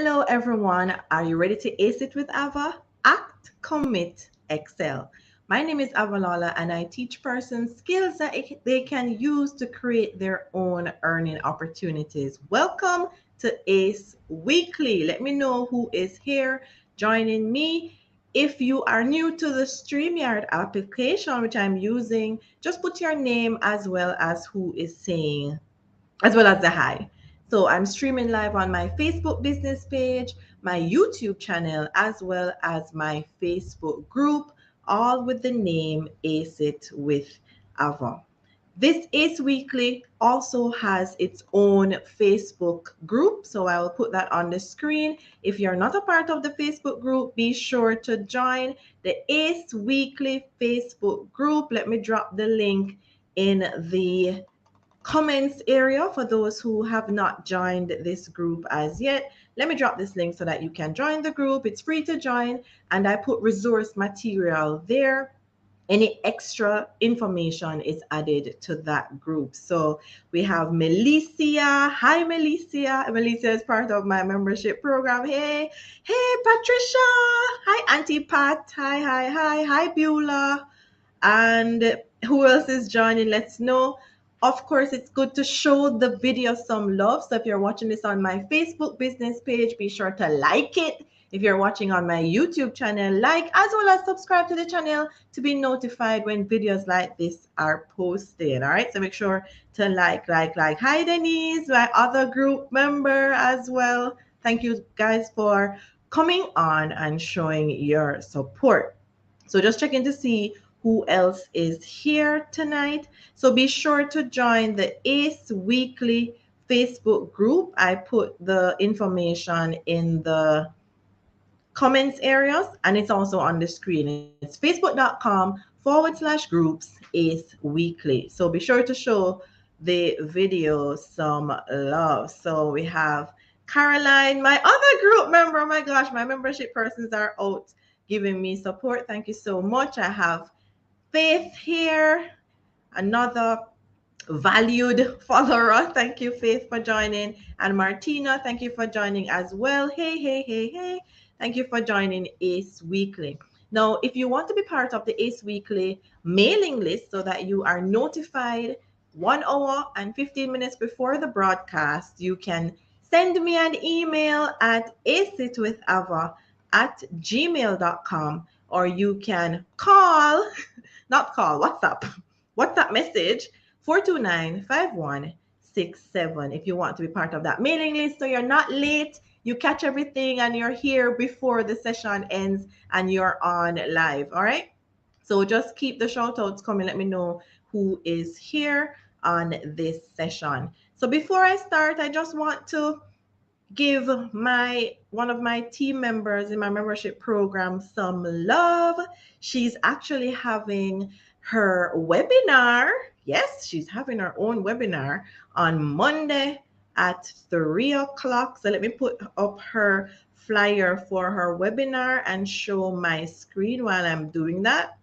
Hello, everyone. Are you ready to ace it with Ava? Act, commit, excel. My name is Ava Lala, and I teach persons skills that they can use to create their own earning opportunities. Welcome to Ace Weekly. Let me know who is here joining me. If you are new to the StreamYard application, which I'm using, just put your name as well as who is saying as well as the hi. So I'm streaming live on my Facebook business page, my YouTube channel, as well as my Facebook group, all with the name Ace It with Ava. This Ace Weekly also has its own Facebook group, so I will put that on the screen. If you're not a part of the Facebook group, be sure to join the Ace Weekly Facebook group. Let me drop the link in the comments area for those who have not joined this group as yet. Let me drop this link so that you can join the group. It's free to join, and I put resource material there. Any extra information is added to that group. So we have Melissa. Hi, Melissa. Melissa is part of my membership program. Hey, Patricia. Hi, Auntie Pat. Hi, Beulah. And who else is joining? Let's know. Of course, it's good to show the video some love. So if you're watching this on my Facebook business page, be sure to like it. If you're watching on my YouTube channel, like as well as subscribe to the channel to be notified when videos like this are posted. All right, so make sure to like. Hi, Denise, my other group member as well. Thank you guys for coming on and showing your support. So just checking to see who else is here tonight. So be sure to join the Ace Weekly Facebook group. I put the information in the comments areas, and it's also on the screen. It's facebook.com/groups Ace Weekly. So be sure to show the video some love. So we have Caroline, my other group member. Oh my gosh, my membership persons are out giving me support. Thank you so much. I have Faith here, another valued follower. Thank you, Faith, for joining. And Martina, thank you for joining as well. Hey. Thank you for joining Ace Weekly. Now, if you want to be part of the Ace Weekly mailing list so that you are notified 1 hour and 15 minutes before the broadcast, you can send me an email at acitwithava@gmail.com, or you can call, not call, WhatsApp message 429-5167 if you want to be part of that mailing list, so you're not late, you catch everything, and you're here before the session ends and you're on live. All right, so just keep the shout outs coming. Let me know who is here on this session. So before I start, I just want to give one of my team members in my membership program some love. She's actually having her webinar. Yes, she's having her own webinar on Monday at 3 o'clock. So let me put up her flyer for her webinar and show my screen while I'm doing that.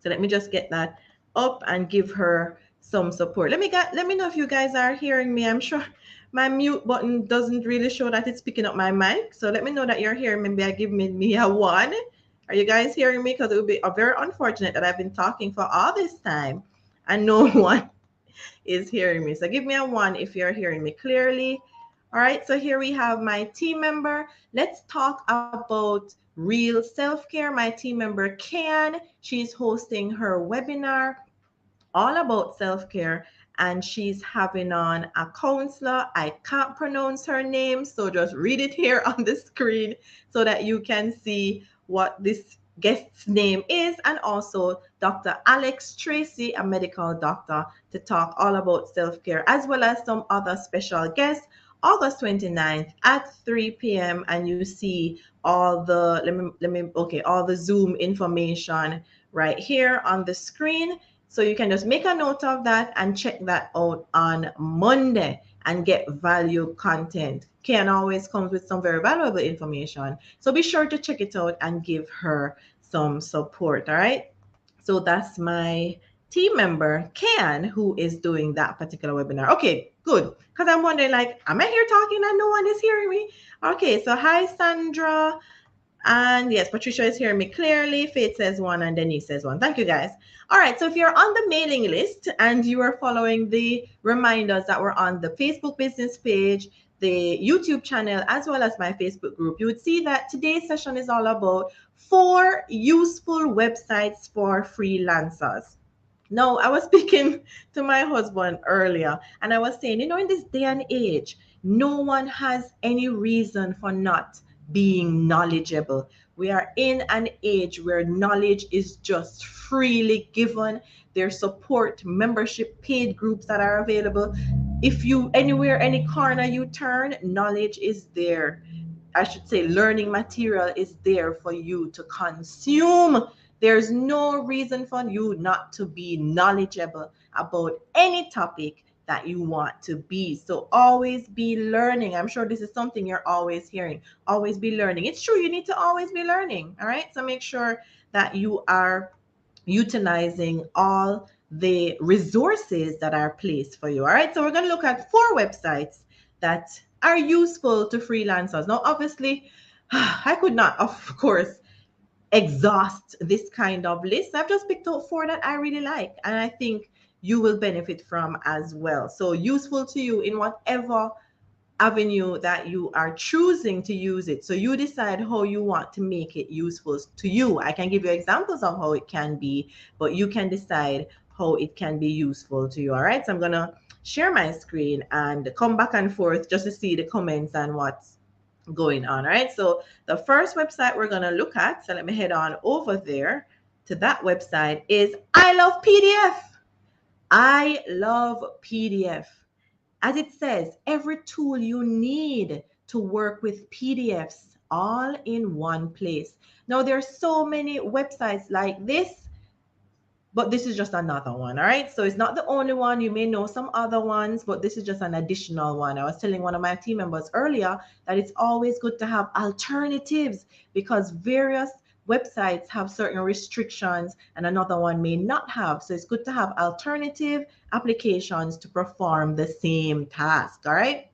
So let me just get that up and give her some support. Let me know if you guys are hearing me. I'm sure my mute button doesn't really show that it's picking up my mic. So let me know that you're hearing me. Maybe give me a 1. Are you guys hearing me? Because it would be very unfortunate that I've been talking for all this time and no one is hearing me. So give me a 1 if you're hearing me clearly. All right, so here we have my team member. Let's talk about real self-care. My team member, Can, she's hosting her webinar all about self-care, and she's having on a counselor. I can't pronounce her name, so just read it here on the screen so that you can see what this guest's name is, and also Dr. Alex Tracy, a medical doctor, to talk all about self-care, as well as some other special guests. August 29th at 3 p.m. and you see all the all the Zoom information right here on the screen. So you can just make a note of that and check that out on Monday and get value content. Ken always comes with some very valuable information. So be sure to check it out and give her some support. All right. So that's my team member, Can, who is doing that particular webinar. Okay, good. Because I'm wondering, like, am I here talking and no one is hearing me? Okay, so hi, Sandra. And yes, Patricia is hearing me clearly. Faith says one and Denise says one. Thank you, guys. All right, so if you're on the mailing list and you are following the reminders that were on the Facebook business page, the YouTube channel, as well as my Facebook group, you would see that today's session is all about 4 useful websites for freelancers. No, I was speaking to my husband earlier and I was saying, in this day and age, no one has any reason for not being knowledgeable. We are in an age where knowledge is just freely given. There's support, membership, paid groups that are available. If you anywhere, any corner you turn, knowledge is there. I should say learning material is there for you to consume. There's no reason for you not to be knowledgeable about any topic that you want to be. So always be learning. I'm sure this is something you're always hearing. Always be learning. It's true, you need to always be learning. All right. So make sure that you are utilizing all the resources that are placed for you. All right. So we're going to look at 4 websites that are useful to freelancers. Now, obviously, I could not, of course, exhaust this kind of list. I've just picked out 4 that I really like and I think you will benefit from as well. So useful to you in whatever avenue that you are choosing to use it. So you decide how you want to make it useful to you. I can give you examples of how it can be, but you can decide how it can be useful to you. All right. So I'm going to share my screen and come back and forth just to see the comments and what's going on. All right. So the first website we're going to look at, so let me head on over there to that website, is I Love PDF. I love PDF. As it says, every tool you need to work with PDFs all in one place. Now, there are so many websites like this, but this is just another one. All right. So it's not the only one. You may know some other ones, but this is just an additional one. I was telling one of my team members earlier that it's always good to have alternatives because various websites have certain restrictions and another one may not have. So it's good to have alternative applications to perform the same task. All right.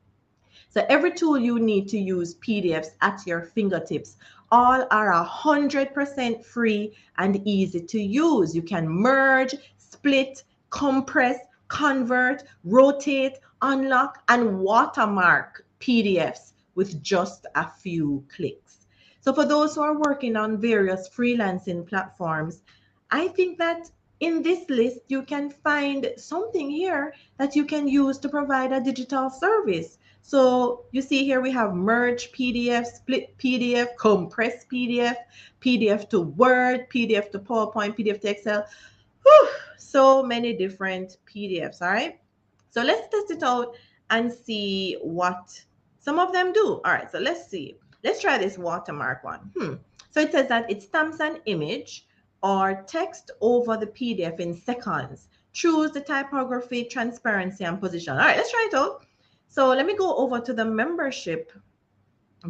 So every tool you need to use PDFs at your fingertips. All are 100% free and easy to use. You can merge, split, compress, convert, rotate, unlock, and watermark PDFs with just a few clicks. So for those who are working on various freelancing platforms, I think that in this list, you can find something here that you can use to provide a digital service. So you see here we have merge PDF, split PDF, compress PDF, PDF to Word, PDF to PowerPoint, PDF to Excel. Whew, so many different PDFs, all right? So let's test it out and see what some of them do. All right, so let's see. Let's try this watermark one. So it says that it stamps an image or text over the PDF in seconds. Choose the typography, transparency, and position. All right, let's try it out. So let me go over to the membership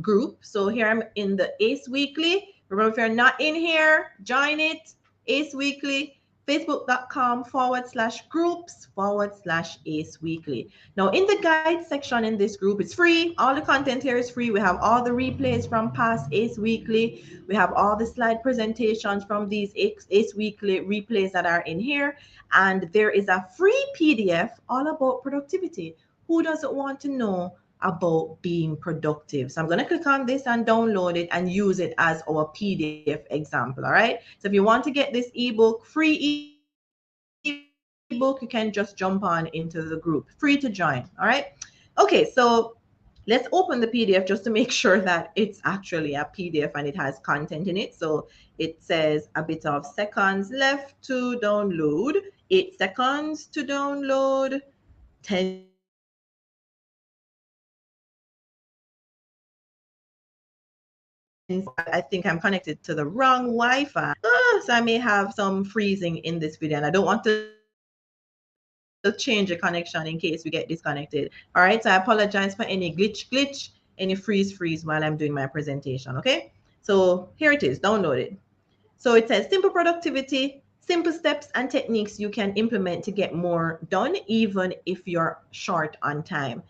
group. So here I'm in the ACE Weekly. Remember, if you're not in here, join it. ACE Weekly, facebook.com/groups/ACE Weekly. Now, in the guide section in this group, it's free. All the content here is free. We have all the replays from past ACE Weekly. We have all the slide presentations from these ACE Weekly replays that are in here. And there is a free PDF all about productivity. Who doesn't want to know about being productive? So I'm going to click on this and download it and use it as our PDF example. All right. So if you want to get this ebook, free ebook, you can just jump on into the group, free to join. All right. Okay. So let's open the PDF just to make sure that it's actually a PDF and it has content in it. So it says a bit of seconds left to download, 8 seconds to download, 10 I think I'm connected to the wrong Wi-Fi. So I may have some freezing in this video and I don't want to change the connection in case we get disconnected. All right, so I apologize for any glitch, any freeze while I'm doing my presentation, okay? So here it is, downloaded. So it says simple productivity, simple steps and techniques you can implement to get more done, even if you're short on time.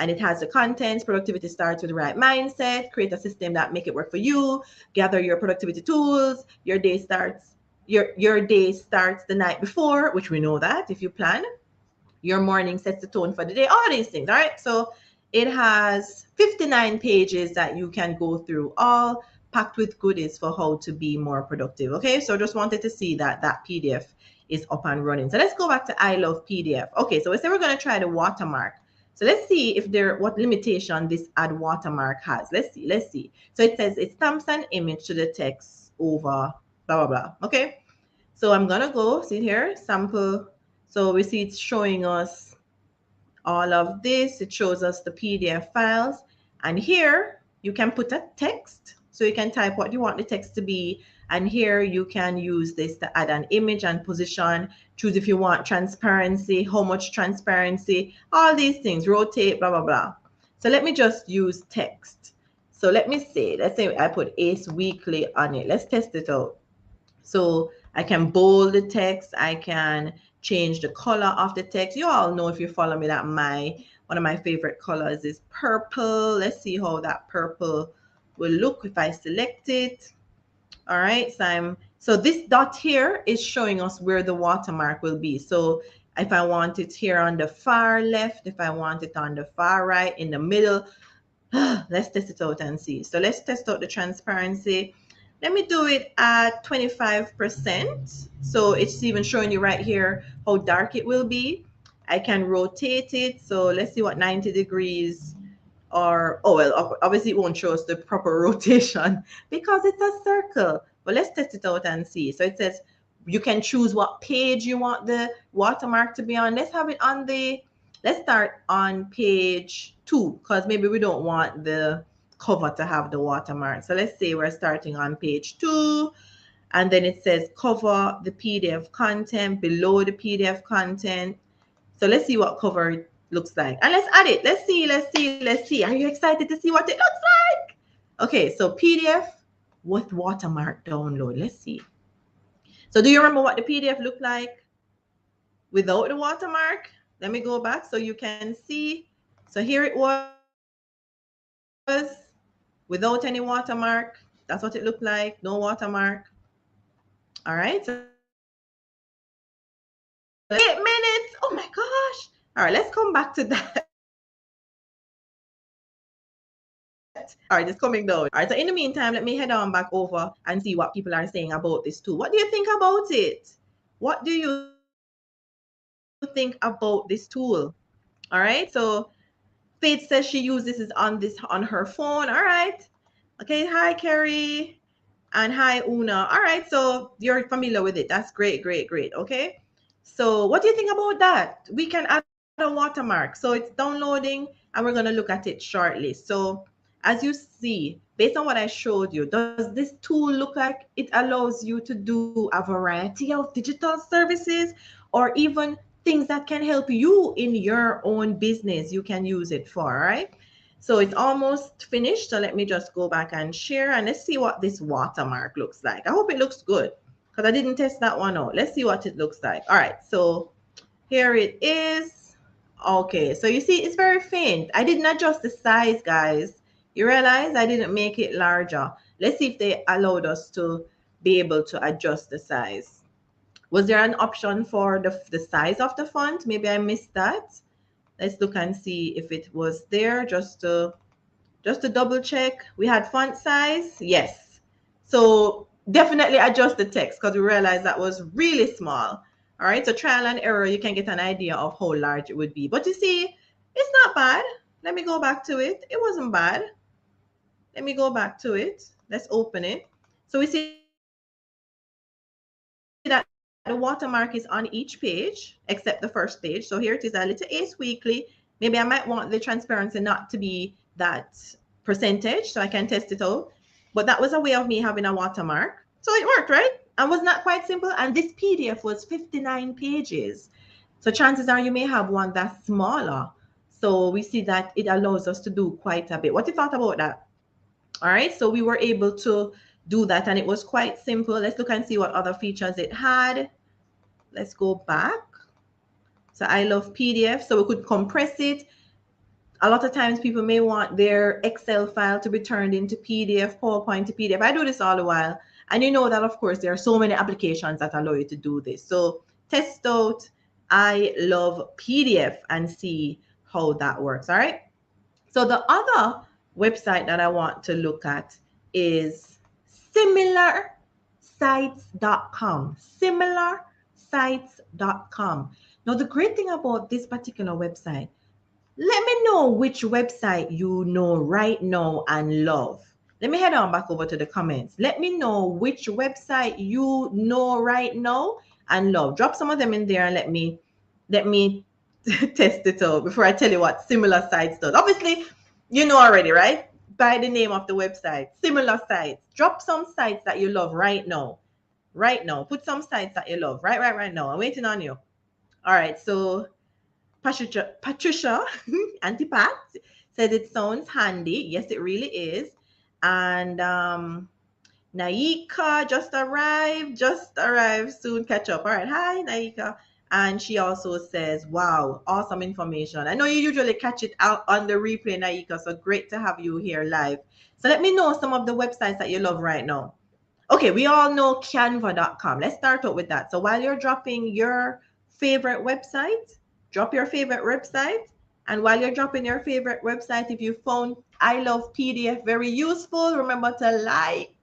And it has the contents. Productivity starts with the right mindset. Create a system that make it work for you. Gather your productivity tools. Your day starts the night before, which we know that if you plan. Your morning sets the tone for the day. All these things. All right. So it has 59 pages that you can go through, all packed with goodies for how to be more productive. Okay. So just wanted to see that PDF is up and running. So let's go back to I love PDF. Okay. So we say we're going to try the watermark. So let's see if what limitation this add watermark has. Let's see. So it says it stamps an image to the text over blah, blah, blah. Okay. So I'm going to go see here, sample. So we see it's showing us all of this. It shows us the PDF files. And here you can put a text. So you can type what you want the text to be. And here you can use this to add an image and position. Choose if you want transparency, how much transparency, all these things, rotate, blah, blah, blah. So let me just use text. So let's say I put Ace Weekly on it. Let's test it out. So I can bold the text. I can change the color of the text. You all know, if you follow me, that one of my favorite colors is purple. Let's see how that purple will look if I select it. All right, so this dot here is showing us where the watermark will be. So if I want it here on the far left, if I want it on the far right, in the middle, let's test it out and see. So let's test out the transparency. Let me do it at 25%. So it's even showing you right here how dark it will be. I can rotate it. So let's see what 90 degrees or, oh, well, obviously it won't show us the proper rotation because it's a circle. But let's test it out and see. So it says you can choose what page you want the watermark to be on. Let's start on page 2 because maybe we don't want the cover to have the watermark. So let's say we're starting on page 2, and then it says cover the PDF content, below the PDF content. So let's see what cover looks like, and let's add it. Let's see. Are you excited to see what it looks like? Okay, so PDF with watermark download. Let's see. So do you remember what the PDF looked like without the watermark? Let me go back so you can see. So here it was without any watermark. That's what it looked like. No watermark. All right. So 8 minutes. Oh my gosh. All right, let's come back to that. All right, it's coming down. All right, so in the meantime, let me head on back over and see what people are saying about this tool. What do you think about it? What do you think about this tool? All right, so Faith says she uses this on her phone. All right. Okay, hi, Carrie. And hi, Una. All right, so you're familiar with it. That's great. Okay. So what do you think about that? We can add a watermark. So it's downloading and we're going to look at it shortly. So as you see, based on what I showed you, does this tool look like it allows you to do a variety of digital services or even things that can help you in your own business? You can use it for, right? So it's almost finished. So let me just go back and share and let's see what this watermark looks like. I hope it looks good because I didn't test that one out. Let's see what it looks like. All right, so here it is. Okay, so you see it's very faint. I didn't adjust the size, guys. You realize I didn't make it larger. Let's see if they allowed us to be able to adjust the size. Was there an option for the size of the font? Maybe I missed that. Let's look and see if it was there just to double check. We had font size. Yes. So definitely adjust the text because we realized that was really small. All right. So trial and error, you can get an idea of how large it would be. But you see, it's not bad. Let me go back to it. It wasn't bad. Let me go back to it. Let's open it. So we see that the watermark is on each page except the first page. So here it is, a little Ace Weekly. Maybe I might want the transparency not to be that percentage so I can test it out. But that was a way of me having a watermark. So it worked, right? And was not quite simple. And this PDF was 59 pages. So chances are you may have one that's smaller. So we see that it allows us to do quite a bit. What do you thought about that? All right, so we were able to do that and it was quite simple. Let's look and see what other features it had. Let's go back. So I love PDF, so we could compress it. A lot of times people may want their Excel file to be turned into PDF, PowerPoint to PDF. I do this all the while. And you know that, of course, there are so many applications that allow you to do this. So test out I love PDF and see how that works. All right. So the other website that I want to look at is SimilarSites.com. SimilarSites.com. Now, the great thing about this particular website, let me know which website you know right now and love. Let me head on back over to the comments. Let me know which website you know right now and love. Drop some of them in there and let me test it out before I tell you what Similar Sites does. Obviously, you know already, right? By the name of the website, Similar Sites. Drop some sites that you love right now. Right now. Put some sites that you love right now. I'm waiting on you. All right, so Patricia Antipat said it sounds handy. Yes, it really is. And Naika just arrived, soon catch up. All right, hi Naika. And she also says, wow, awesome information. I know you usually catch it out on the replay, Naika, so great to have you here live. So let me know some of the websites that you love right now. Okay, we all know canva.com. Let's start out with that. So while you're dropping your favorite website, drop your favorite website. And while you're dropping your favorite website, if you found I love PDF very useful, remember to like,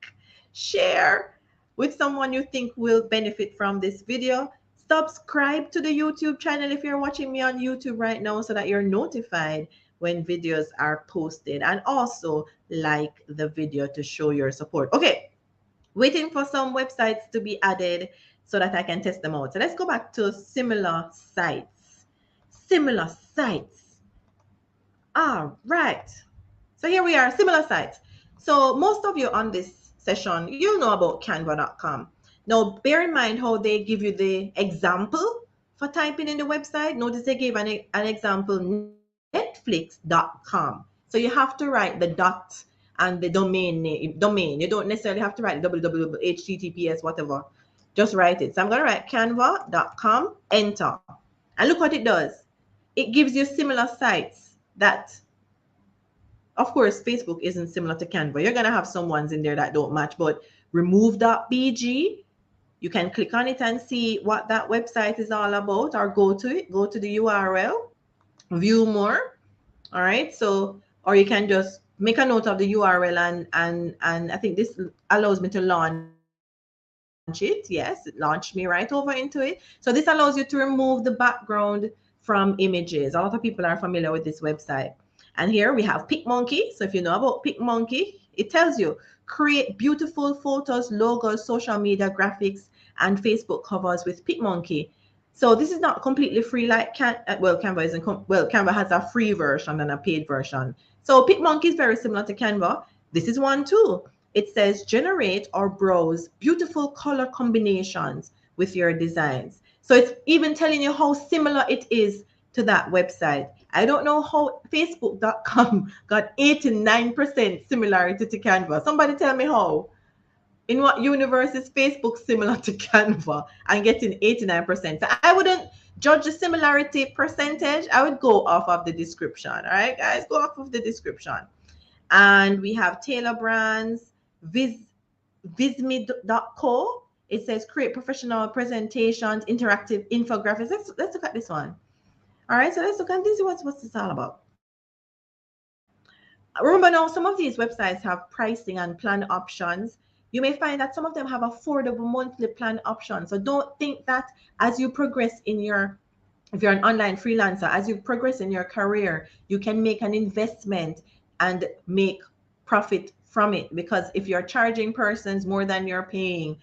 share with someone you think will benefit from this video. Subscribe to the YouTube channel if you're watching me on YouTube right now so that you're notified when videos are posted. And also like the video to show your support. Okay, waiting for some websites to be added so that I can test them out. So let's go back to Similar Sites. Similar Sites. All right. So here we are, Similar Sites. So most of you on this session, you know about canva.com. Now, bear in mind how they give you the example for typing in the website. Notice they gave an example, netflix.com. So you have to write the dot and the domain name. You don't necessarily have to write www, https, whatever. Just write it. So I'm going to write canva.com, enter. And look what it does. It gives you similar sites that, of course, Facebook isn't similar to Canva. You're going to have some ones in there that don't match, but remove.bg, you can click on it and see what that website is all about, or go to it, go to the URL, view more. All right. So, or you can just make a note of the URL and I think this allows me to launch it. Yes, it launched me right over into it. So this allows you to remove the background from images. A lot of people are familiar with this website. And here we have Picmonkey. So if you know about Picmonkey, it tells you create beautiful photos, logos, social media graphics, and Facebook covers with Picmonkey. So this is not completely free like Canva isn't. Canva has a free version and a paid version. So Picmonkey is very similar to Canva. This is one too. It says generate or browse beautiful color combinations with your designs. So it's even telling you how similar it is to that website. I don't know how Facebook.com got 89% similarity to Canva. Somebody tell me how. In what universe is Facebook similar to Canva and getting 89%? So I wouldn't judge the similarity percentage. I would go off of the description. All right, guys, go off of the description. And we have Taylor Brands, Visme.co. It says create professional presentations, interactive infographics. Let's look at this one. All right, so let's look at this. What's this all about? Remember now, some of these websites have pricing and plan options. You may find that some of them have affordable monthly plan options. So don't think that as you progress in your, if you're an online freelancer, as you progress in your career, you can make an investment and make profit from it. Because if you're charging persons more than you're paying,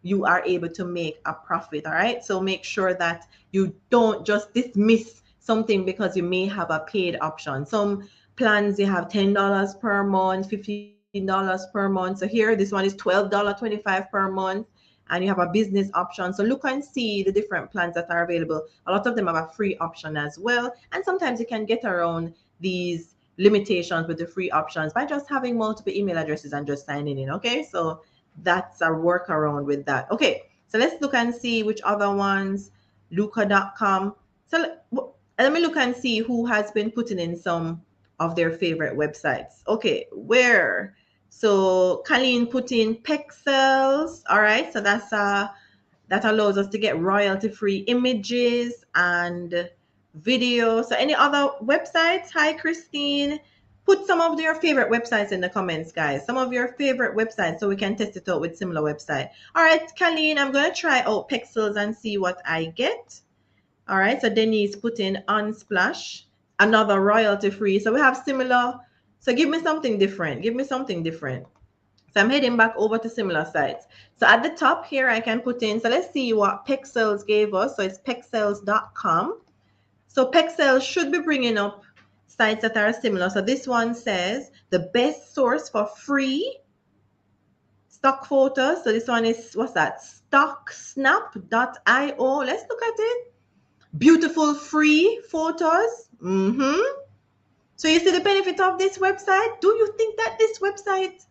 you are able to make a profit. All right. So make sure that you don't just dismiss something because you may have a paid option. Some plans you have $10 per month, $15 per month. So here, this one is $12.25 per month, and you have a business option. So look and see the different plans that are available. A lot of them have a free option as well. And sometimes you can get around these limitations with the free options by just having multiple email addresses and just signing in. Okay, so that's a workaround with that. Okay, so let's look and see which other ones. Luca.com. So let me look and see who has been putting in some of their favorite websites. Okay, where? So Colleen put in Pexels. All right, so that allows us to get royalty-free images and video. So any other websites? Hi, Christine. Put some of your favorite websites in the comments, guys. Some of your favorite websites so we can test it out with similar website. All right, Colleen, I'm going to try out Pexels and see what I get. All right, so Denise put in Unsplash, another royalty-free. So we have similar. So give me something different. Give me something different. So I'm heading back over to similar sites. So at the top here, I can put in, so let's see what Pexels gave us. So it's pexels.com. So Pexels should be bringing up sites that are similar. So this one says the best source for free stock photos. So this one is, what's that? Stocksnap.io. Let's look at it. Beautiful free photos. So you see the benefit of this website? Do you think that this website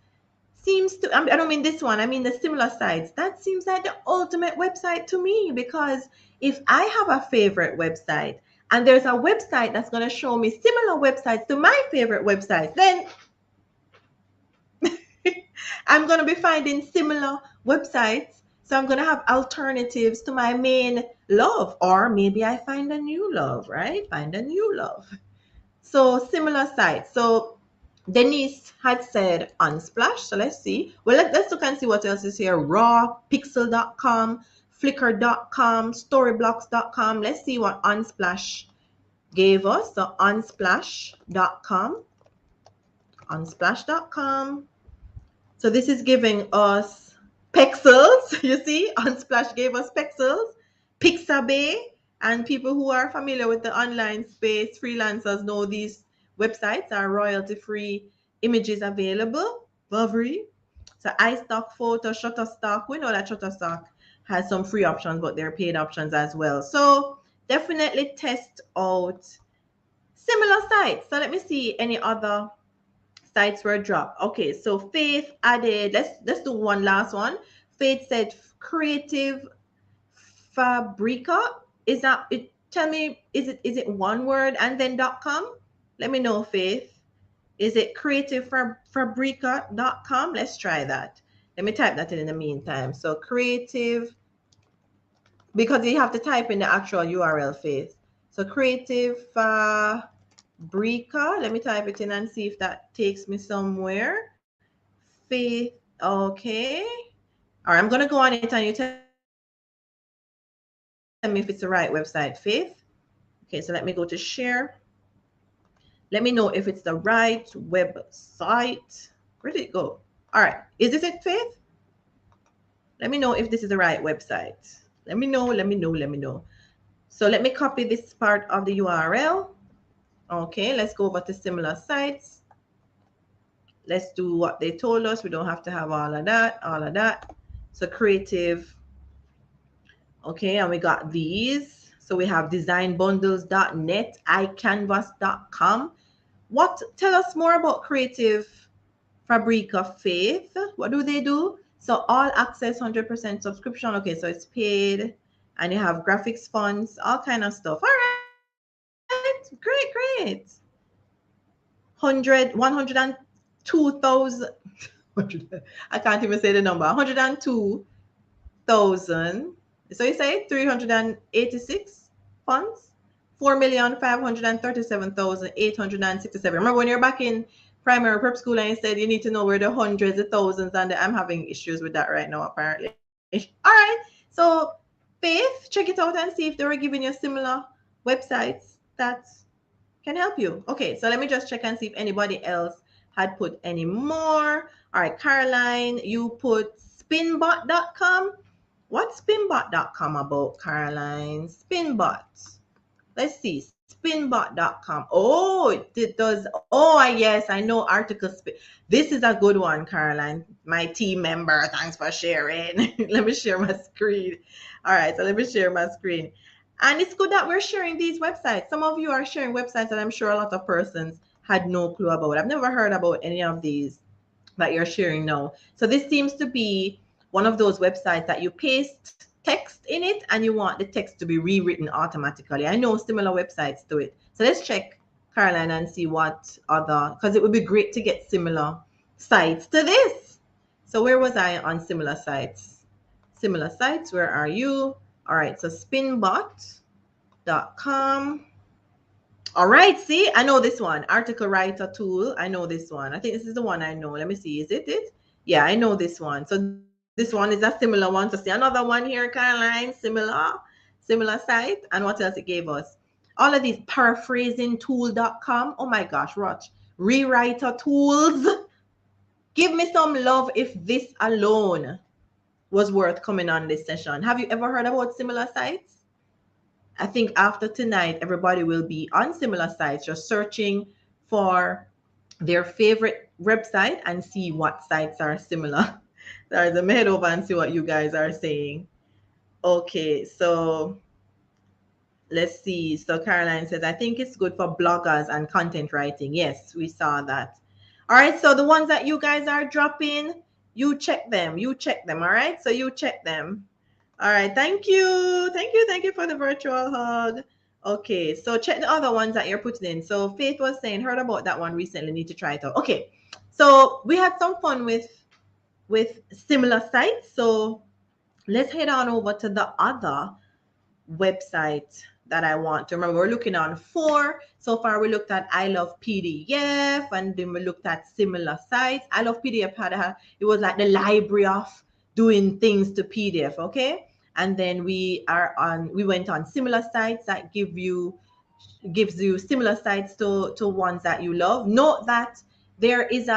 seems to, I don't mean this one, I mean the similar sites. That seems like the ultimate website to me, because if I have a favorite website and there's a website that's going to show me similar websites to my favorite websites, then I'm going to be finding similar websites. So I'm going to have alternatives to my main love, or maybe I find a new love, right? Find a new love. So similar sites. So Denise had said Unsplash. So let's see. Well, let's look and see what else is here. Raw, Pixel.com, Flickr.com, Storyblocks.com. Let's see what Unsplash gave us. So Unsplash.com. Unsplash.com. So this is giving us Pexels. You see, Unsplash gave us Pexels, Pixabay, and people who are familiar with the online space, freelancers, know these websites are royalty-free images available. Movavi. So iStock Photo, Shutterstock. We know that Shutterstock has some free options, but there are paid options as well. So definitely test out similar sites. So let me see any other sites were dropped. Okay, so Faith added, let's do one last one. Faith said Creative Fabrica. Is that it? Tell me, is it one word and then .com? Let me know, Faith. Is it creativefabrica.com? Let's try that. Let me type that in the meantime. So creative, because you have to type in the actual URL, Faith. So Creative Fabrica. Let me type it in and see if that takes me somewhere. Faith, okay. All right, I'm going to go on it and you tell me if it's the right website, Faith. Okay, so let me go to share. Let me know if it's the right website. Where did it go? All right, is this it, Faith? Let me know if this is the right website. Let me know. So let me copy this part of the URL. Okay, let's go over to similar sites. Let's do what they told us. We don't have to have all of that. So creative. Okay, and we got these. So we have designbundles.net, icanvas.com. Tell us more about Creative Fabrica, Faith. What do they do? So all access, 100% subscription. Okay, so it's paid, and you have graphics funds, all kind of stuff. All right, great. 102,000. I can't even say the number. 102,000. So you say 386 funds. 4,537,867. Remember when you're back in primary prep school and you said you need to know where the hundreds of thousands, and I'm having issues with that right now, apparently. All right. So Faith, check it out and see if they were giving you similar websites that can help you. Okay, so let me just check and see if anybody else had put any more. All right, Caroline, you put spinbot.com. What's spinbot.com about, Caroline? Spinbot. Let's see. Spinbot.com. Oh, it does. Oh, yes, I know article spin. This is a good one, Caroline. My team member. Thanks for sharing. Let me share my screen. All right, so let me share my screen. And it's good that we're sharing these websites. Some of you are sharing websites that I'm sure a lot of persons had no clue about. I've never heard about any of these that you're sharing now. So this seems to be one of those websites that you paste text in it and you want the text to be rewritten automatically. I know similar websites do it. So let's check, Caroline, and see what other, because it would be great to get similar sites to this. So where was I on similar sites? Similar sites, where are you? All right, so spinbot.com. All right, see, I know this one. Article writer tool. I know this one. I think this is the one I know. Let me see. Is it it? Yeah, I know this one. So this one is a similar one. So see another one here, Caroline. Similar site. And what else it gave us? All of these paraphrasingtool.com. Oh my gosh, watch. Rewriter tools. Give me some love if this alone was worth coming on this session. Have you ever heard about similar sites? I think after tonight, everybody will be on similar sites, just searching for their favorite website and see what sites are similar. Let me head over and see what you guys are saying. Okay, so let's see. So Caroline says, I think it's good for bloggers and content writing. Yes, we saw that. All right, so the ones that you guys are dropping, you check them. You check them, all right? So you check them. All right, thank you. Thank you for the virtual hug. Okay, so check the other ones that you're putting in. So Faith was saying, heard about that one recently, need to try it out. Okay, so we had some fun with similar sites. So let's head on over to the other website that I want to remember. We're looking on 4. So far we looked at I Love PDF, and then we looked at similar sites. I Love PDF it was like the library of doing things to PDF, okay? And then we went on similar sites that gives you similar sites to ones that you love. Note that there is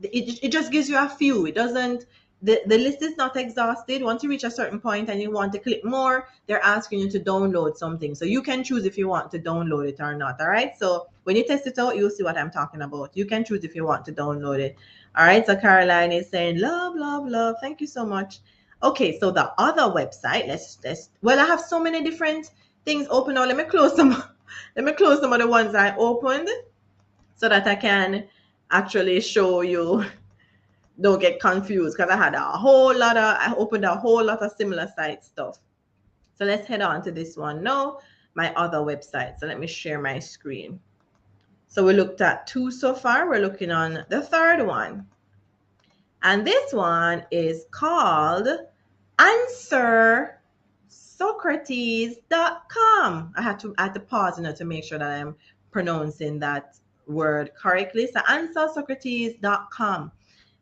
it just gives you a few. It doesn't, the list is not exhausted. Once you reach a certain point and you want to click more, they're asking you to download something. So you can choose if you want to download it or not. All right. So when you test it out, you'll see what I'm talking about. You can choose if you want to download it. All right. So Caroline is saying, love, love, love. Thank you so much. Okay. So the other website, well, I have so many different things open now. Let me close some of the ones I opened so that I can actually show you. Don't get confused, because I opened a whole lot of similar site stuff. So let's head on to this one now, my other website. So let me share my screen. So we looked at 2 so far. We're looking on the third one. And this one is called AnswerSocrates.com. I had to pause to make sure that I'm pronouncing that word correctly. So AnswerSocrates.com.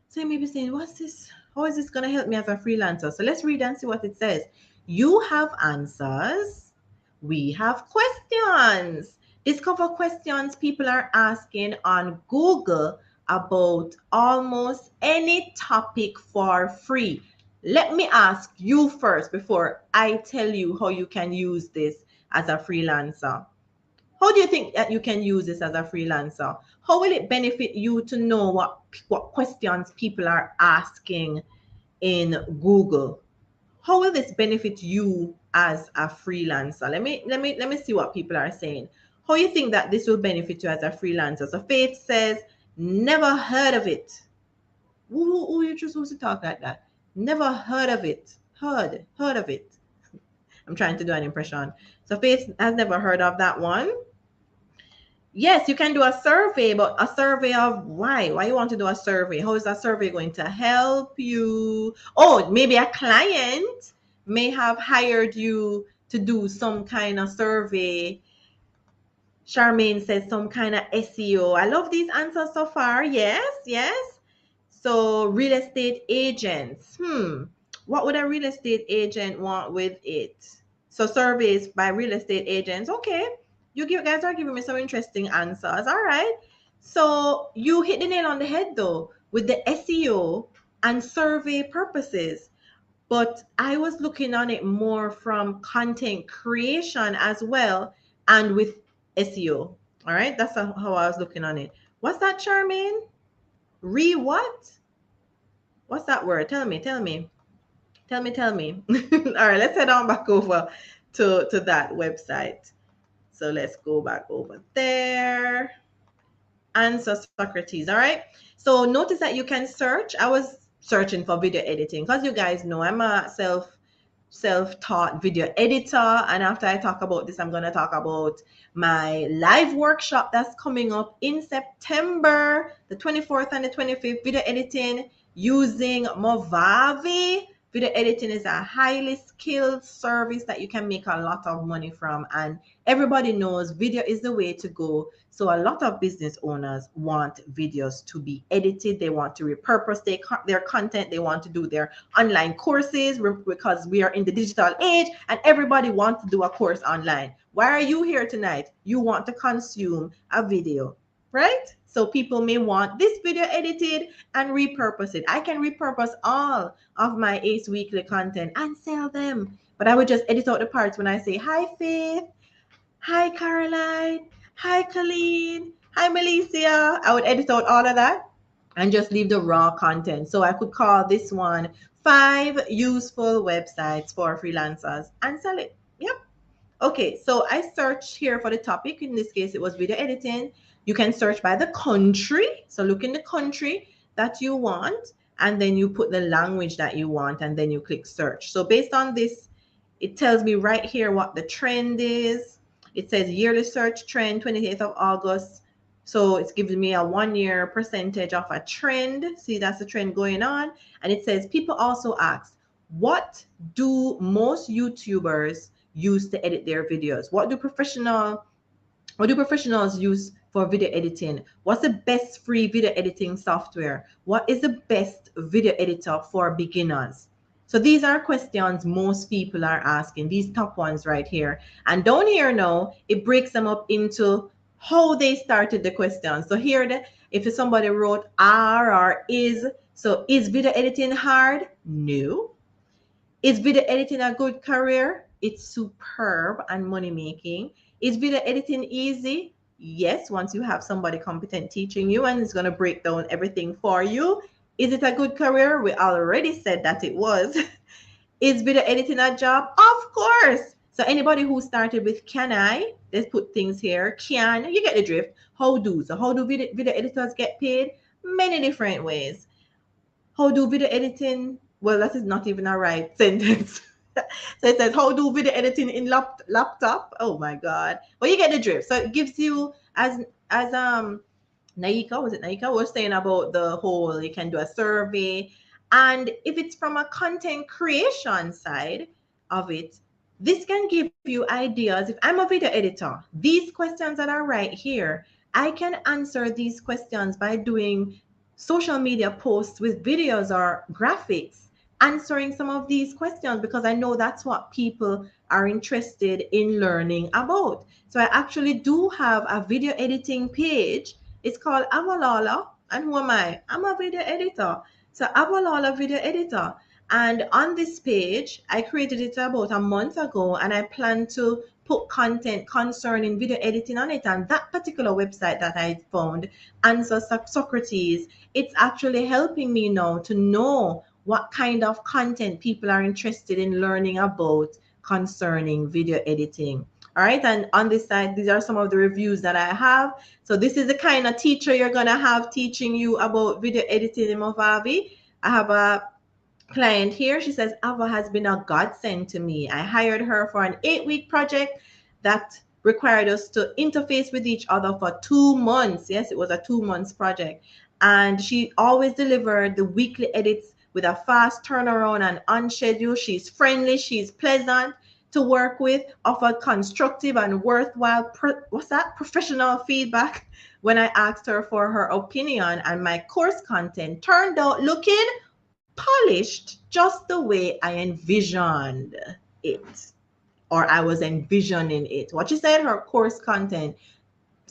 So you may be saying, what's this? How is this going to help me as a freelancer? So let's read and see what it says. You have answers. We have questions. Discover questions people are asking on Google about almost any topic for free. Let me ask you first before I tell you how you can use this as a freelancer. How do you think that you can use this as a freelancer? How will it benefit you to know what questions people are asking in Google? How will this benefit you as a freelancer? Let me see what people are saying. How you think that this will benefit you as a freelancer? So Faith says, never heard of it. Who you just supposed to talk like that? Never heard of it. Heard of it. I'm trying to do an impression. So Faith has never heard of that one. Yes, you can do a survey, but a survey of why? Why you want to do a survey? How is that survey going to help you? Oh, maybe a client may have hired you to do some kind of survey. Charmaine says some kind of SEO. I love these answers so far. Yes. So real estate agents. What would a real estate agent want with it? So surveys by real estate agents. Okay. You guys are giving me some interesting answers. All right. So you hit the nail on the head though with the SEO and survey purposes. But I was looking on it more from content creation as well, and with SEO. All right. That's how I was looking on it. What's that, Charmaine? What? What's that word? Tell me. All right, let's head on back over to that website. So let's go back over there. Answer Socrates. All right. So notice that you can search. I was searching for video editing because you guys know I'm a self-taught video editor. And after I talk about this, I'm going to talk about my live workshop that's coming up in September, the 24th and the 25th, video editing using Movavi. Video editing is a highly skilled service that you can make a lot of money from, and everybody knows video is the way to go. So a lot of business owners want videos to be edited. They want to repurpose their content. They want to do their online courses because we are in the digital age and everybody wants to do a course online. Why are you here tonight? You want to consume a video, right? So people may want this video edited and repurpose it. I can repurpose all of my Ace Weekly content and sell them. But I would just edit out the parts when I say, hi, Faith. Hi, Caroline. Hi, Colleen. Hi, Melissa. I would edit out all of that and just leave the raw content. So I could call this one 5 useful websites for freelancers and sell it. Yep. Okay, so I searched here for the topic. In this case, it was video editing. You can search by the country. So look in the country that you want, and then you put the language that you want, and then you click search. So based on this, it tells me right here what the trend is. It says yearly search trend, 28th of August. So it's giving me a 1 year percentage of a trend. See, that's the trend going on. And it says people also ask, what do most YouTubers use to edit their videos? What do professionals use for video editing? What's the best free video editing software? What is the best video editor for beginners? So these are questions most people are asking, these top ones right here. And down here now, it breaks them up into how they started the question. So here, if somebody wrote are or is, so is video editing hard? No. Is video editing a good career? It's superb and money making. Is video editing easy? Yes, once you have somebody competent teaching you and it's going to break down everything for you. Is it a good career? We already said that it was. Is video editing a job? Of course. So anybody who started with can I, let's put things here, can, you get the drift. How do? So how do video editors get paid? Many different ways. How do video editing? Well, that is not even a right sentence. So it says, how do video editing in laptop? Oh my God. Well, you get the drift. So it gives you, as Naika, was it Naika was saying about the whole, you can do a survey. And if it's from a content creation side of it, this can give you ideas. If I'm a video editor, these questions that are right here, I can answer these questions by doing social media posts with videos or graphics, answering some of these questions because I know that's what people are interested in learning about. So I actually do have a video editing page. It's called Avalala. And who am I? I'm a video editor. So Avalala video editor. And on this page, I created it about a month ago, and I plan to put content concerning video editing on it. And that particular website that I found, Answer Socrates, it's actually helping me now to know what kind of content people are interested in learning about concerning video editing. All right, and on this side, these are some of the reviews that I have. So this is the kind of teacher you're gonna have teaching you about video editing in Movavi. I have a client here. She says, Ava has been a godsend to me. I hired her for an 8-week project that required us to interface with each other for 2 months. Yes, it was a 2 months project. And she always delivered the weekly edits with a fast turnaround and on schedule. She's friendly, she's pleasant to work with, offered constructive and worthwhile, professional feedback when I asked her for her opinion, and my course content turned out looking polished just the way I envisioned it, or I was envisioning it. What she said, her course content,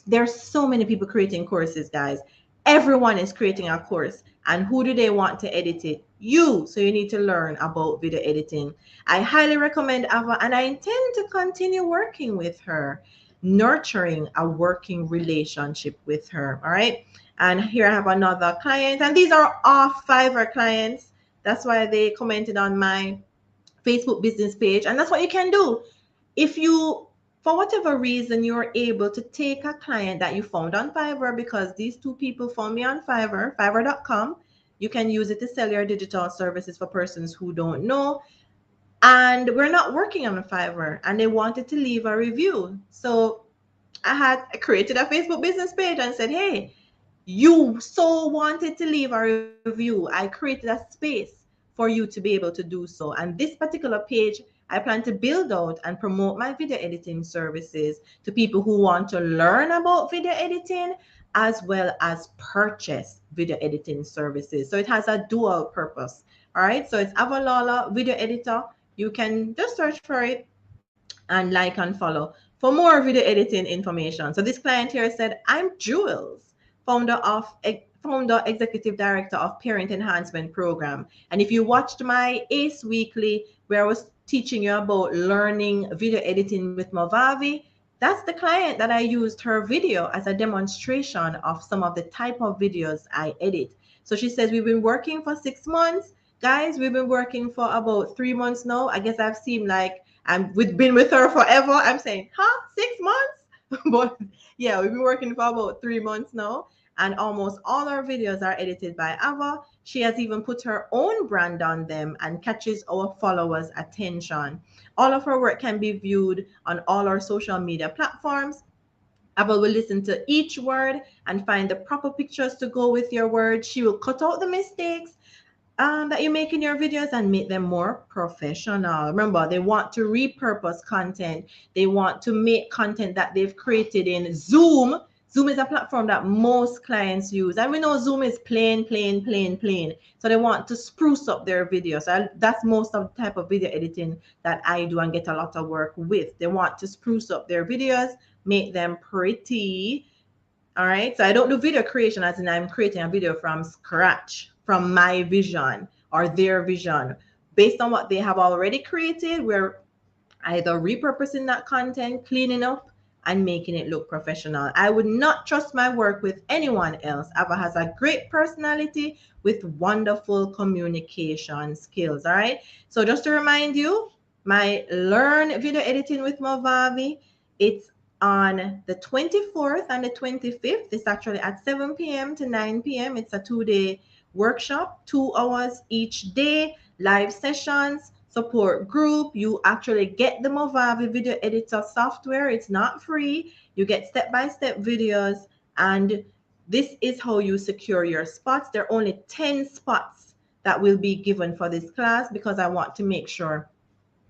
there's so many people creating courses, guys. Everyone is creating a course, and who do they want to edit it? You. So you need to learn about video editing. I highly recommend Ava, and I intend to continue working with her, nurturing a working relationship with her. All right. And here I have another client, and these are all Fiverr clients. That's why they commented on my Facebook business page. And that's what you can do. If you, for whatever reason, you're able to take a client that you found on Fiverr, because these two people found me on Fiverr, fiverr.com. You can use it to sell your digital services for persons who don't know. and we're not working on a Fiverr, and they wanted to leave a review. So I created a Facebook business page and said, hey, you so wanted to leave a review. I created a space for you to be able to do so. And this particular page, I plan to build out and promote my video editing services to people who want to learn about video editing as well as purchase video editing services. So it has a dual purpose. All right. So it's Avalala Video Editor. You can just search for it and like and follow for more video editing information. So this client here said, I'm Jules, founder executive director of Parent Enhancement Program. And if you watched my ACE Weekly, where I was teaching you about learning video editing with Movavi, that's the client that I used her video as a demonstration of some of the type of videos I edit. So she says, we've been working for 6 months. Guys, we've been working for about 3 months now. I guess I've seemed like we've been with her forever. I'm saying, huh? 6 months? But yeah, we've been working for about 3 months now. And almost all our videos are edited by Ava. She has even put her own brand on them and catches our followers' attention. All of her work can be viewed on all our social media platforms. Ava will listen to each word and find the proper pictures to go with your words. She will cut out the mistakes that you make in your videos and make them more professional. Remember, they want to repurpose content. They want to make content that they've created in Zoom. Zoom is a platform that most clients use. And we know Zoom is plain. So they want to spruce up their videos. So that's most of the type of video editing that I do and get a lot of work with. They want to spruce up their videos, make them pretty. All right. So I don't do video creation as in I'm creating a video from scratch, from my vision or their vision. Based on what they have already created, we're either repurposing that content, cleaning up, and making it look professional. I would not trust my work with anyone else. Ava has a great personality with wonderful communication skills. All right. So just to remind you, my Learn Video Editing with Movavi, it's on the 24th and the 25th. It's actually at 7 p.m. to 9 p.m. It's a 2-day workshop, 2 hours each day, live sessions, support group. You actually get the Movavi video editor software. It's not free. You get step-by-step videos, and this is how you secure your spots. There are only 10 spots that will be given for this class because I want to make sure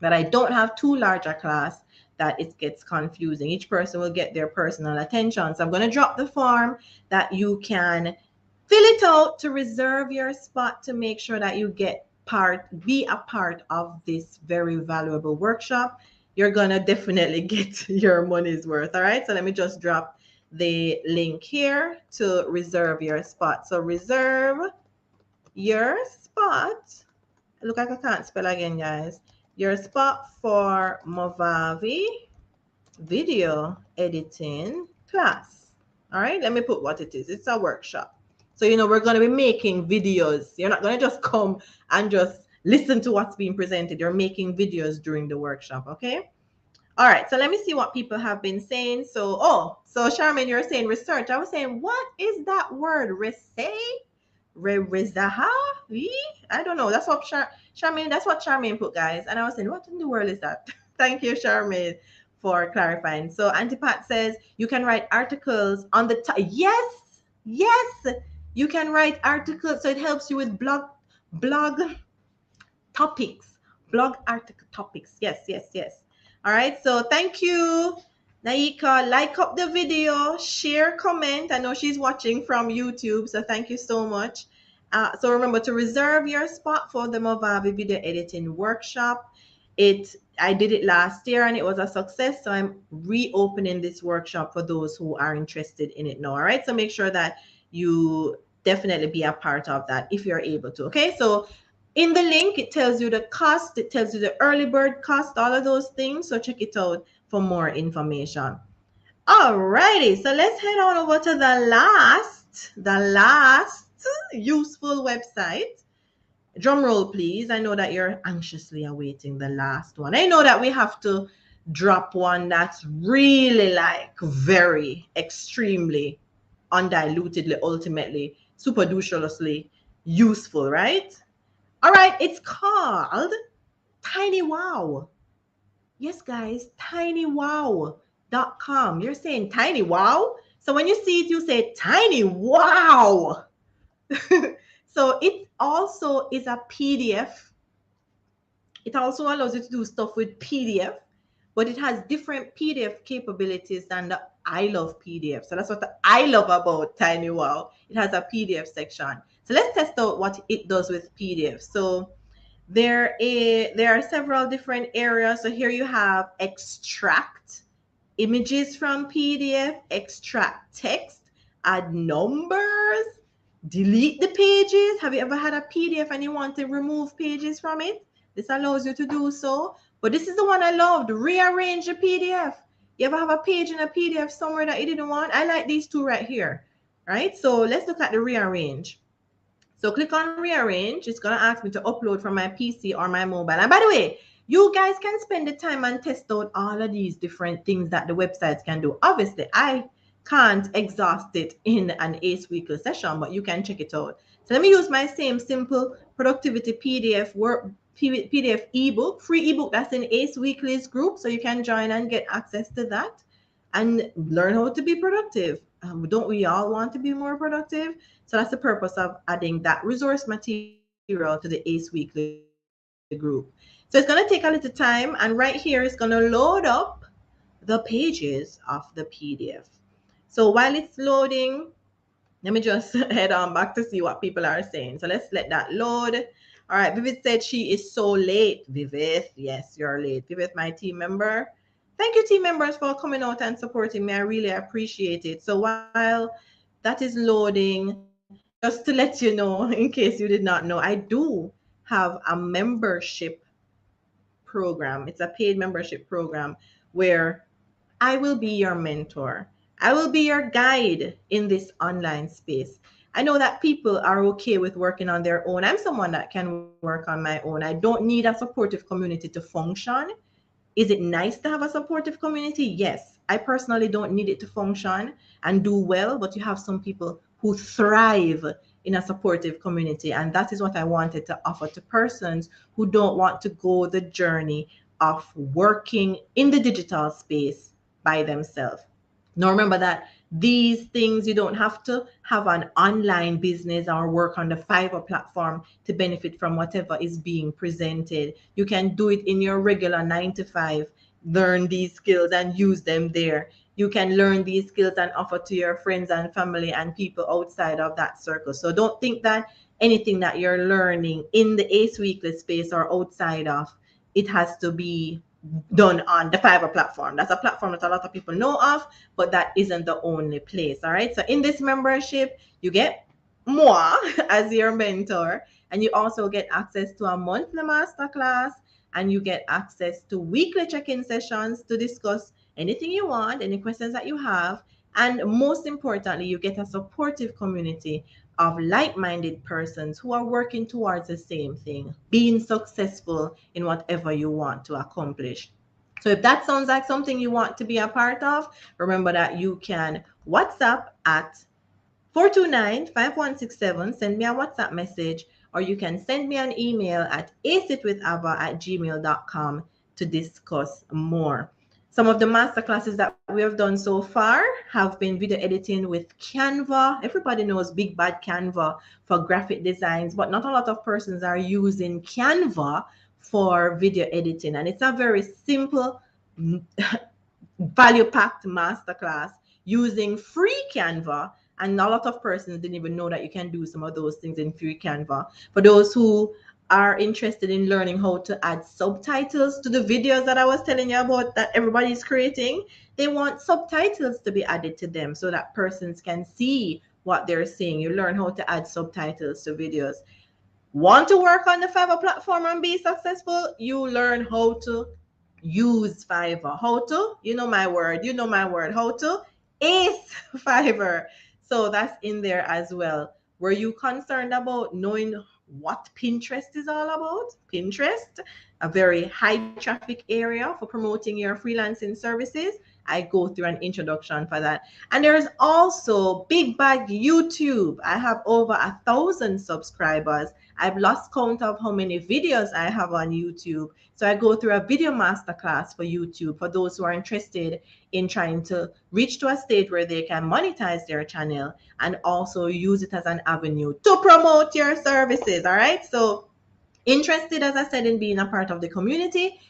that I don't have too large a class that it gets confusing. Each person will get their personal attention. So I'm going to drop the form that you can fill it out to reserve your spot to make sure that you be a part of this very valuable workshop. You're going to definitely get your money's worth. All right. So let me just drop the link here to reserve your spot. So reserve your spot. Look like I can't spell again, guys. Your spot for Movavi video editing class. All right, let me put what it is. It's a workshop. So, we're going to be making videos. You're not going to just come and just listen to what's being presented. You're making videos during the workshop, okay? All right, so let me see what people have been saying. So Charmaine, you're saying research. I was saying, what is that word? Rezaha? I don't know. That's what Charmaine, that's what Charmaine put, guys. And I was saying, what in the world is that? Thank you, Charmaine, for clarifying. So Antipat says you can write articles on the yes, you can write articles. So it helps you with blog topics, blog article topics. Yes. All right. So thank you, Naika. Like up the video, share, comment. I know she's watching from YouTube, so thank you so much. So remember to reserve your spot for the Movavi video editing workshop. I did it last year and it was a success. So I'm reopening this workshop for those who are interested in it now. All right. So make sure that you definitely be a part of that if you're able to. Okay. So in the link, it tells you the cost, it tells you the early bird cost, all of those things. So check it out for more information. All righty. So let's head on over to the last useful website. Drum roll, please. I know that you're anxiously awaiting the last one. I know that we have to drop one that's really like very extremely undilutedly, ultimately, superduciously useful, right? All right, it's called Tiny Wow. Yes, guys, tinywow.com. You're saying Tiny Wow? So when you see it, you say Tiny Wow. So it also is a PDF. It also allows you to do stuff with PDF, but it has different PDF capabilities than the I love PDF. So that's what I love about Tiny Wow. It has a PDF section. So let's test out what it does with PDF. So there are several different areas. So here you have extract images from PDF, extract text, add numbers, delete the pages. Have you ever had a PDF and you want to remove pages from it? This allows you to do so. But this is the one I loved, rearrange the PDF. You ever have a page in a PDF somewhere that you didn't want? I like these two right here, right? So let's look at the rearrange. So click on rearrange. It's going to ask me to upload from my PC or my mobile. And by the way, you guys can spend the time and test out all of these different things that the websites can do. Obviously, I can't exhaust it in an ACE weekly session, but you can check it out. So let me use my same simple productivity PDF PDF ebook, free ebook that's in ACE Weekly's group. So you can join and get access to that and learn how to be productive. Don't we all want to be more productive? So that's the purpose of adding that resource material to the ACE Weekly group. So it's going to take a little time, and right here it's going to load up the pages of the PDF. So while it's loading, let me just head on back to see what people are saying. So let's let that load. All right, Vivith said she is so late. Vivith, yes, you're late. Vivith, my team member. Thank you, team members, for coming out and supporting me. I really appreciate it. So while that is loading, just to let you know, in case you did not know, I do have a membership program. It's a paid membership program where I will be your mentor. I will be your guide in this online space. I know that people are okay with working on their own. I'm someone that can work on my own. I don't need a supportive community to function. Is it nice to have a supportive community? Yes. I personally don't need it to function and do well, but you have some people who thrive in a supportive community. And that is what I wanted to offer to persons who don't want to go the journey of working in the digital space by themselves. Now remember that these things, you don't have to have an online business or work on the Fiverr platform to benefit from whatever is being presented. You can do it in your regular 9 to 5, learn these skills and use them there. You can learn these skills and offer to your friends and family and people outside of that circle. So don't think that anything that you're learning in the ACE Weekly space or outside of it has to be done on the Fiverr platform. That's a platform that a lot of people know of, but that isn't the only place. All right. So in this membership, you get moi as your mentor, and you also get access to a monthly masterclass, and you get access to weekly check-in sessions to discuss anything you want, any questions that you have. And most importantly, you get a supportive community of like-minded persons who are working towards the same thing, being successful in whatever you want to accomplish. So if that sounds like something you want to be a part of, remember that you can WhatsApp at 429-5167, send me a WhatsApp message, or you can send me an email at acetwithava@gmail.com to discuss more. Some of the masterclasses that we have done so far have been video editing with Canva. Everybody knows Big Bad Canva for graphic designs, but not a lot of persons are using Canva for video editing. And it's a very simple, value-packed masterclass using free Canva. And a lot of persons didn't even know that you can do some of those things in free Canva. For those who are interested in learning how to add subtitles to the videos that I was telling you about that everybody's creating, they want subtitles to be added to them so that persons can see what they're saying. You learn how to add subtitles to videos. Want to work on the Fiverr platform and be successful? You learn how to use Fiverr. How to? You know my word. You know my word. How to? Ace Fiverr. So that's in there as well. Were you concerned about knowing what Pinterest is all about? Pinterest, a very high traffic area for promoting your freelancing services. I go through an introduction for that. And there's also Big Bag YouTube. I have over 1,000 subscribers. I've lost count of how many videos I have on YouTube. So I go through a video masterclass for YouTube for those who are interested in trying to reach to a state where they can monetize their channel and also use it as an avenue to promote your services. All right. So interested, as I said, in being a part of the community,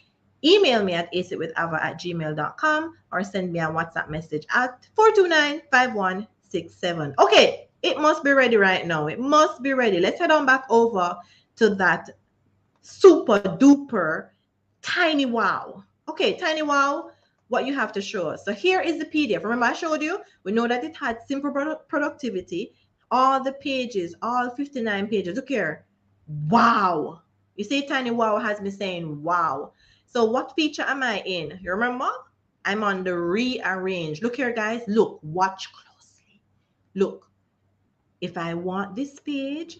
email me at acewithava@gmail.com or send me a WhatsApp message at 429-5167. Okay, it must be ready right now. It must be ready. Let's head on back over to that super duper tiny wow. Okay, tiny wow, what you have to show us. So here is the PDF. Remember I showed you, we know that it had simple productivity, all the pages, all 59 pages. Look here. Wow. You see, tiny wow has me saying wow. So what feature am I in? You remember? I'm on the rearrange. Look here, guys. Look, watch closely. Look, if I want this page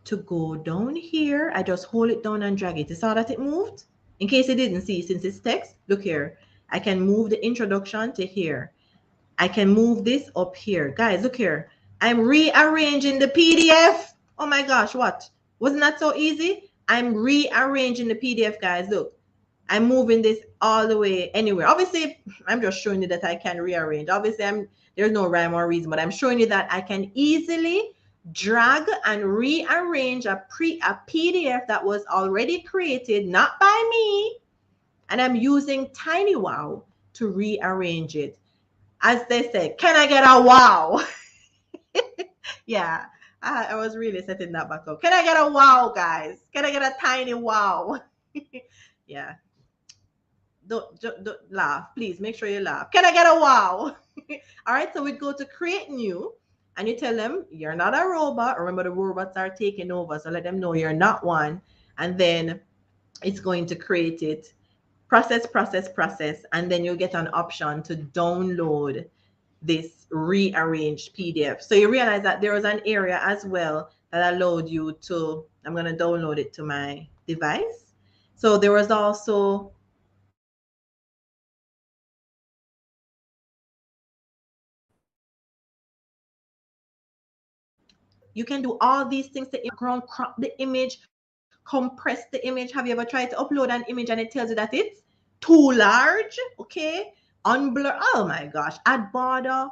to go down here, I just hold it down and drag it. You saw that it moved? In case you didn't see, since it's text, look here. I can move the introduction to here. I can move this up here. Guys, look here. I'm rearranging the PDF. Oh my gosh, what? Wasn't that so easy? I'm rearranging the PDF, guys. Look, I'm moving this all the way anywhere. Obviously, I'm just showing you that I can rearrange. Obviously, there's no rhyme or reason, but I'm showing you that I can easily drag and rearrange a PDF that was already created, not by me, and I'm using TinyWow to rearrange it. As they say, can I get a wow? Yeah, I was really setting that back up. Can I get a wow, guys? Can I get a tiny wow? Yeah. Don't laugh. Please make sure you laugh. Can I get a wow? All right, so we go to create new and you tell them you're not a robot. Remember, the robots are taking over. So let them know you're not one. And then it's going to create it. Process. And then you'll get an option to download this rearranged PDF. So you realize that there was an area as well that allowed you to, I'm going to download it to my device. So there was also you can do all these things to background, crop the image, compress the image. Have you ever tried to upload an image and it tells you that it's too large? Okay. Unblur. Oh my gosh. Add border.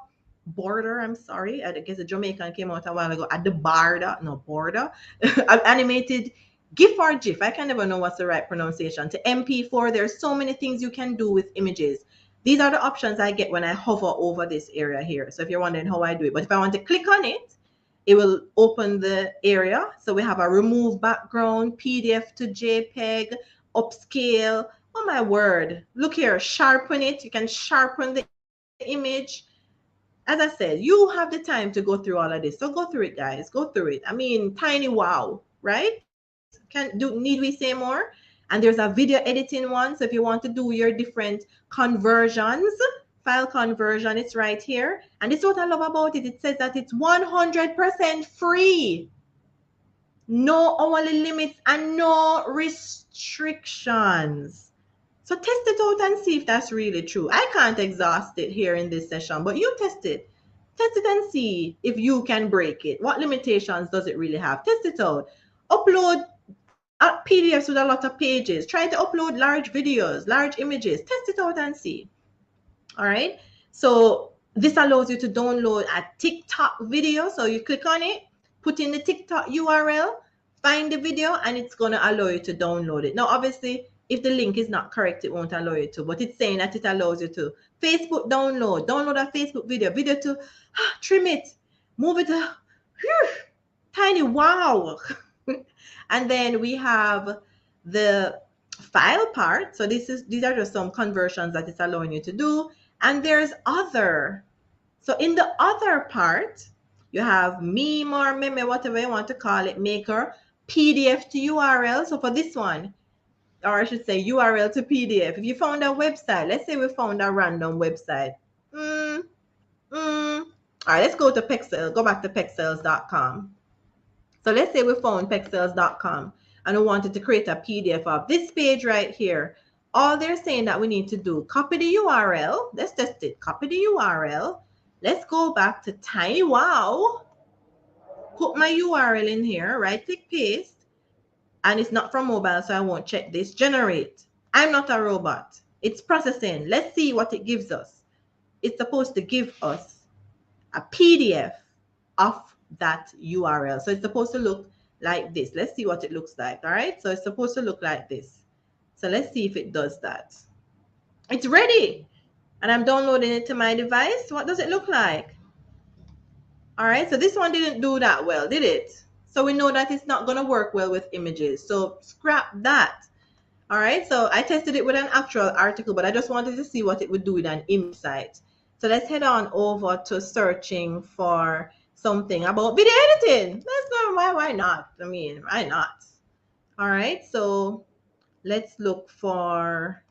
I'm sorry. I guess the Jamaican came out a while ago. Add the border. Animated GIF or GIF. I can never know what's the right pronunciation. To MP4. There's so many things you can do with images. These are the options I get when I hover over this area here. So if you're wondering how I do it, but if I want to click on it, it will open the area. So we have a remove background, PDF to JPEG, upscale. Oh my word. Look here, sharpen it. You can sharpen the image. As I said, you have the time to go through all of this. So go through it, guys. Go through it. I mean, tiny wow, right? Need we say more? And there's a video editing one. So if you want to do your different conversions, file conversion, it's right here. And this is what I love about it. It says that it's 100% free. No hourly limits and no restrictions. So test it out and see if that's really true. I can't exhaust it here in this session, but you test it. Test it and see if you can break it. What limitations does it really have? Test it out. Upload PDFs with a lot of pages. Try to upload large videos, large images. Test it out and see. All right. So this allows you to download a TikTok video. So you click on it, put in the TikTok URL, find the video, and it's going to allow you to download it. Now, obviously, if the link is not correct, it won't allow you to, but it's saying that it allows you to. Facebook download a Facebook video to trim it, move it to tiny wow. And then we have the file part. So these are just some conversions that it's allowing you to do. And there's other. So in the other part, you have meme or meme, whatever you want to call it, maker, PDF to URL. So for this one, or I should say URL to PDF. If you found a website, let's say we found a random website. All right, let's go to Pexels, go back to Pexels.com. So let's say we found Pexels.com and we wanted to create a PDF of this page right here. all they're saying that we need to do, copy the URL. Let's test it. Copy the URL. Let's go back to TinyWow. Put my URL in here, right click paste, and it's not from mobile, so I won't check this. Generate. I'm not a robot. It's processing. Let's see what it gives us. It's supposed to give us a PDF of that URL. So it's supposed to look like this. Let's see what it looks like. All right. So it's supposed to look like this. So let's see if it does that. It's ready. And I'm downloading it to my device. What does it look like? All right. So this one didn't do that well, did it? So we know that it's not going to work well with images. So scrap that. All right. So I tested it with an actual article, but I just wanted to see what it would do with an image site. So let's head on over to searching for something about video editing. Let's go. Why not? I mean, why not? All right. So let's look for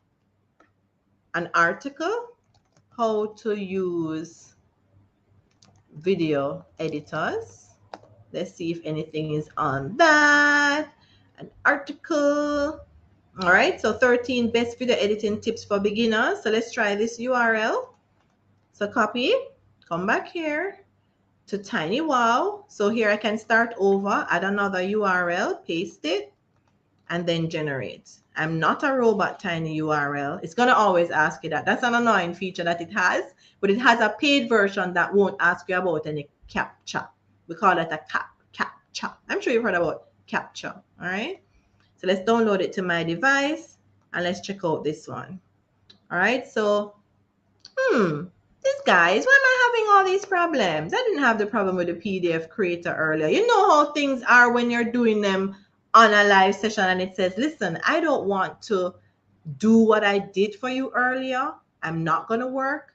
an article, how to use video editors. Let's see if anything is on that. An article. All right. So 13 best video editing tips for beginners. So let's try this URL. So copy, come back here to TinyWow. So here I can start over, add another URL, paste it, and then generate. I'm not a robot, Tiny URL. It's going to always ask you that. That's an annoying feature that it has, but it has a paid version that won't ask you about any CAPTCHA. We call it a CAPTCHA. I'm sure you've heard about CAPTCHA. All right. So let's download it to my device and let's check out this one. All right. So, this guys, why am I having all these problems? I didn't have the problem with the PDF creator earlier. You know how things are when you're doing them on a live session and it says, listen, I don't want to do what I did for you earlier. I'm not going to work.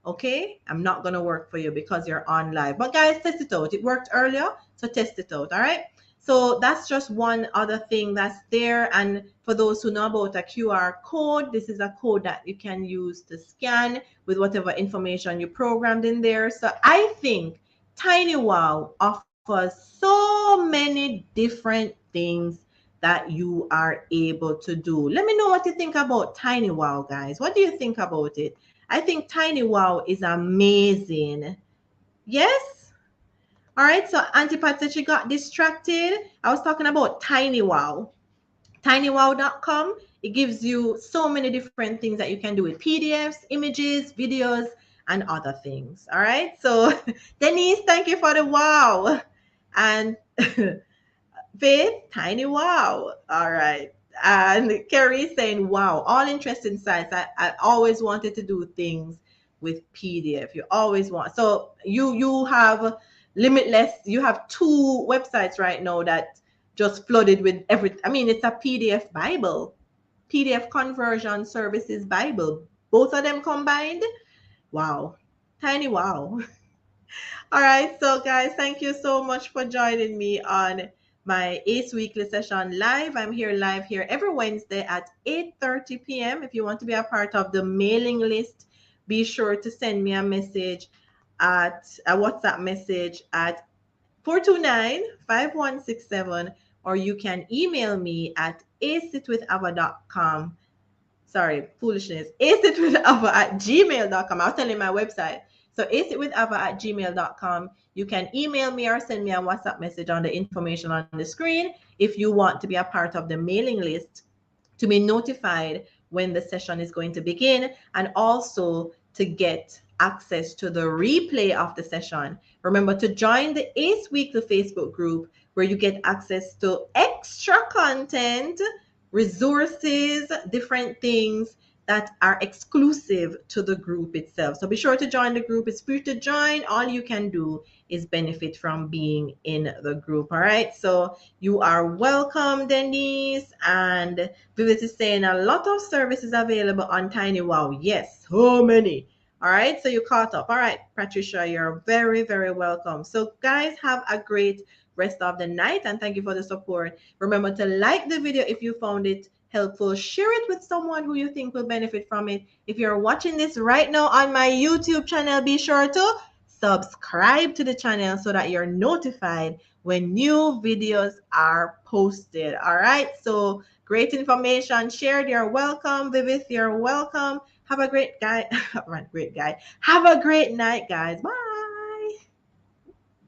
Okay? I'm not going to work for you because you're on live. But guys, test it out. It worked earlier, so test it out. All right? So that's just one other thing that's there. And for those who know about a QR code, this is a code that you can use to scan with whatever information you programmed in there. So I think TinyWow offers so many different things that you are able to do. Let me know what you think about TinyWow, guys. What do you think about it? I think TinyWow is amazing. Yes? All right, so Auntie Pat said she got distracted. I was talking about TinyWow. TinyWow.com. It gives you so many different things that you can do with PDFs, images, videos, and other things. All right, so Denise, thank you for the wow. And Faith, TinyWow. All right. And Kerry saying, wow, all interesting sites. I always wanted to do things with PDF. You always want. So you have limitless. You have 2 websites right now that just flooded with everything. I mean, it's a PDF Bible, PDF conversion services Bible. Both of them combined. Wow. TinyWow. All right. So guys, thank you so much for joining me on my ACE weekly session live. I'm here live here every Wednesday at 8:30 p.m. If you want to be a part of the mailing list, be sure to send me a message at a WhatsApp message at 429-5167, or you can email me at acewithava.com. Sorry, foolishness. acewithava@gmail.com. I'll tell you my website. So acewithava@gmail.com. You can email me or send me a WhatsApp message on the information on the screen if you want to be a part of the mailing list to be notified when the session is going to begin, and also to get access to the replay of the session. Remember to join the ACE Weekly Facebook group where you get access to extra content, resources, different things that are exclusive to the group itself. So be sure to join the group. It's free to join. All you can do is benefit from being in the group. All right. So you are welcome, Denise. And Vivid is saying a lot of services available on TinyWow. Yes, so many. All right. So you caught up. All right, Patricia, you're very, very welcome. So guys, have a great rest of the night, and thank you for the support. Remember to like the video if you found it helpful. Share it with someone who you think will benefit from it. If you're watching this right now on my YouTube channel, be sure to subscribe to the channel so that you're notified when new videos are posted. All right. So Great information shared. You're welcome. Vivith, you're welcome. Have a great guy. Great guy. Have a great night, guys. Bye.